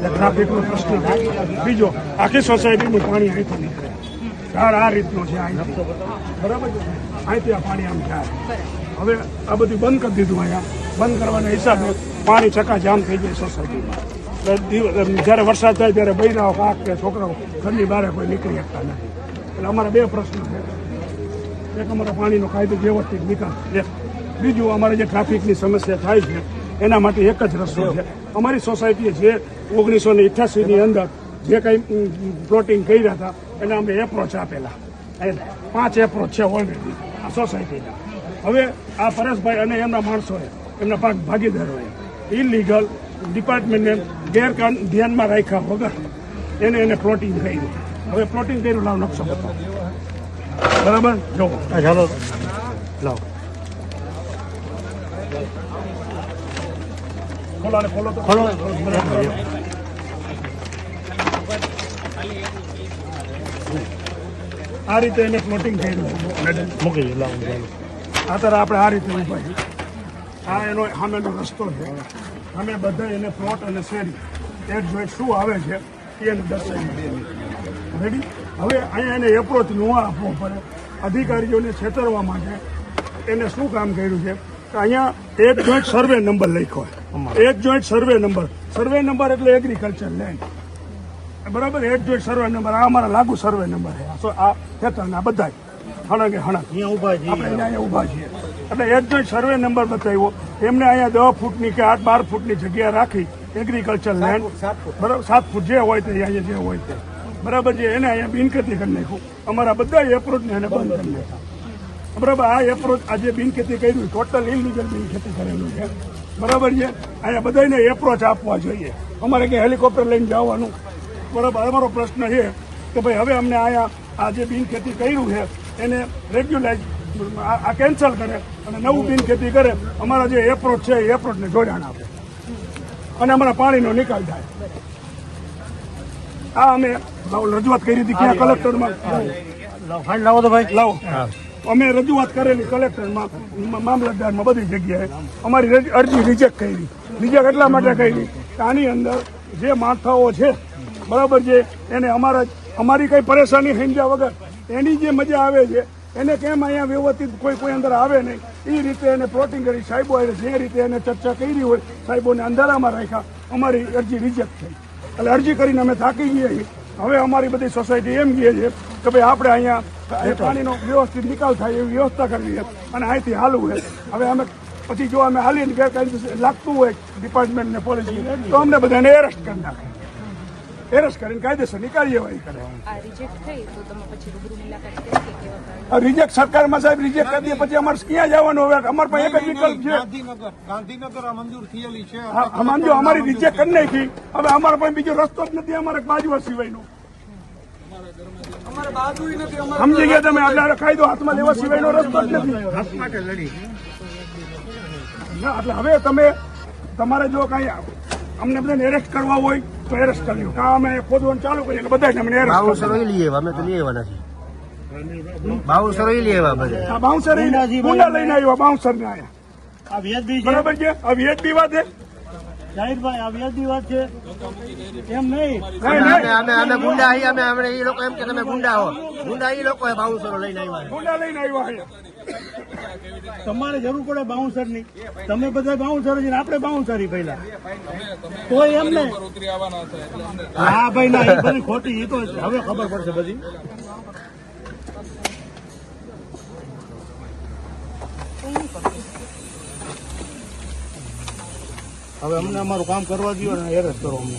ટ્રાફિકનો પ્રશ્ન થાય. બીજો આખી સોસાયટીનું પાણી અહીંથી નીકળે. આ રીતનો છે અહીંથી, બરાબર છે. અહીંથી આ પાણી આમ થાય. હવે આ બધું બંધ કરી દીધું. અહીંયા બંધ કરવાના હિસાબે પાણી ચકાજામ થઈ જાય સોસાયટીમાં. જ્યારે વરસાદ થાય ત્યારે બૈરાઓ કાક કે છોકરાઓ ઘરની બહાર કોઈ નીકળી શકતા નથી. એટલે અમારા બે પ્રશ્નો છે. એક અમારા પાણીનો કાયદો વ્યવસ્થિત નિકાલ, એક બીજું અમારે જે ટ્રાફિકની સમસ્યા થાય છે એના માટે એક જ રસ્તો છે. અમારી સોસાયટીએ જે 1988ની અંદર જે કંઈ પ્લોટિંગ કર્યા હતા એને અમે એપ્રોચ આપેલા. 5 એપ્રોચ છે ઓલરેડી આ સોસાયટીના. હવે આ પરેશભાઈ અને એમના માણસોએ, એમના ભાગીદારોએ ઇલીગલ ડિપાર્ટમેન્ટને ધ્યાનમાં રાખ્યા વગર એને પ્લોટિંગ કર્યું. હવે પ્લોટિંગ કર્યું, લાવ નકશો બતાવો. બરાબર, જો ચાલો લાવો. ખોલો તો ખોલો. આ રીતે એને પ્લોટિંગ કર્યું. મૂકી લાવો. અત્યારે આપણે આ રીતે ઉભા છીએ. આ એનો સામેનો રસ્તો છે. અમે બધા એને પ્લોટ અને શેરી એક જોઈ શું આવે છે એને દર્શાવી. રેડી. હવે અહીંયા એને એપ્રોચ ન આપવો પડે. અધિકારીઓને છેતરવા માટે એને શું કામ કર્યું છે કે અહીંયા એક જોઈન્ટ સર્વે નંબર લખ્યો. એક જોઈન્ટ સર્વે નંબર એટલે એગ્રીકલ્ચર લેન્ડ, બરાબર. એક જોઈન્ટ સર્વે નંબર આ અમારા લાગુ સર્વે નંબર છે. આ ખેતરના બધા હણકે હણક આપણે અહીંયા ઊભા છીએ. એટલે એક જોઈન્ટ સર્વે નંબર બતાવ્યો એમને. અહીંયા 10 ફૂટની કે 8-12 ફૂટની જગ્યા રાખી એગ્રીકલ્ચર લેન્ડ, બરાબર. 7 ફૂટ જે હોય તે અહીંયા જે હોય તે, બરાબર છે. એને અહીંયા બિનખેતી કરી નાખ્યું. અમારા બધા એપ્રોચને એને બંધ કરી નાખ્યા, બરાબર. આ એપ્રોચ આજે બિનખેતી કર્યું, ટોટલ ઇલીગલ બિનખેતી કરેલું છે, બરાબર છે. અહીંયા બધાને એપ્રોચ આપવા જોઈએ. અમારે ક્યાંય હેલિકોપ્ટર લઈને જવાનું, બરાબર. અમારો પ્રશ્ન છે કે ભાઈ હવે અમને અહીંયા આ જે બિનખેતી કર્યું છે એને રેગ્યુલાઇઝ આ કેન્સલ કરે અને નવું બિનખેતી કરે. અમારા જે એપ્રોચ છે એ એપ્રોચને જોડાણ આપે અને અમારા પાણીનો નિકાલ થાય. આ અમે રજૂઆત કરી હતી ક્યાં કલેક્ટરમાં. લાવો તો ભાઈ, લાવો. અમે રજૂઆત કરેલી કલેક્ટરમાં, મામલતદારમાં, બધી જગ્યાએ. અમારી અરજી રિજેક્ટ કરી. રિજેક્ટ એટલા માટે કરી કે આની અંદર જે માથાઓ છે, બરાબર છે, એને અમારી કંઈ પરેશાની સમજ્યા વગર એની જે મજા આવે છે એને કેમ અહીંયા વ્યવસ્થિત કોઈ અંદર આવે નહીં એ રીતે એને પ્લોટિંગ કરી. સાહેબો જે રીતે એને ચર્ચા કરી હોય સાહેબોને અંધારામાં રાખ્યા. અમારી અરજી રિજેક્ટ થઈ. એટલે અરજી કરીને અમે થાકી ગયા છીએ. હવે અમારી બધી સોસાયટી એમ કહે છે કે ભાઈ આપણે અહીંયા પાણીનો વ્યવસ્થિત નિકાલ થાય એવી વ્યવસ્થા કરવી છે અને અહીંથી હાલવું છે. હવે અમે પછી જો અમે હાલીને ગેરકાયદેસર લાગતું હોય ડિપાર્ટમેન્ટને પોલીસ તો અમને બધાને એરેસ્ટ કરી નાખે. એરેસ્ટ કરીને કાયદેસરની કાર્યવાહી કરે. રિજેક્ટ સરકારમાં સાહેબ રિજેક્ટ કરી દે પછી અમારે ક્યાં જવાનું? હવે અમારે પાસે એક જ વિકલ્પ છે, ગાંધીનગર મંજૂર થયેલી છે. સમજો અમારી રિજેક્ટ કરી નાખી. હવે અમારા પાસે બીજો રસ્તો જ નથી. અમારે બાજવા સિવાયનો સમજી ગયા તમે? એટલે કાયદો હાથમાં લેવા સિવાયનો રસ્તો જ નથી. એટલે હવે તમે તમારે જો કઈ અમને બધાને એરેસ્ટ કરવા હોય તો એરેસ્ટ કરી લો. અમે ખોદવાનું ચાલુ કરીએ એટલે બધા અમને એરેસ્ટ બાઉન્સર લઈ અમે તો લઈ આવવાના છીએ. બાઉન્સર લઈ આવ્યા બધા. બાઉન્સર ગુંડા લઈને આવ્યા. બાઉન્સર ને આયા બરાબર છે. આ વ્યાજબી વાત છે જાહિરભાઈ, આ વ્યાજબી વાત છે એમ નહીં. અમે ગુંડા આવી. અમે એ લોકો એમ કે તમે ગુંડા હો. ગુંડા એ લોકો બાઉન્સરો લઈને આવ્યા. ગુંડા લઈને આવ્યા. તમારે જરૂર પડે બાઉન્સર ની. તમે બધા બાઉન્સર છે, આપણે બાઉન્સરી પહેલા તો એમ ને. હા ભાઈ, ના એ બધી ખોટી. એ તો હવે ખબર પડશે બધી. હવે અમને અમારું કામ કરવા દો ને એરેસ્ટ કરો અમને.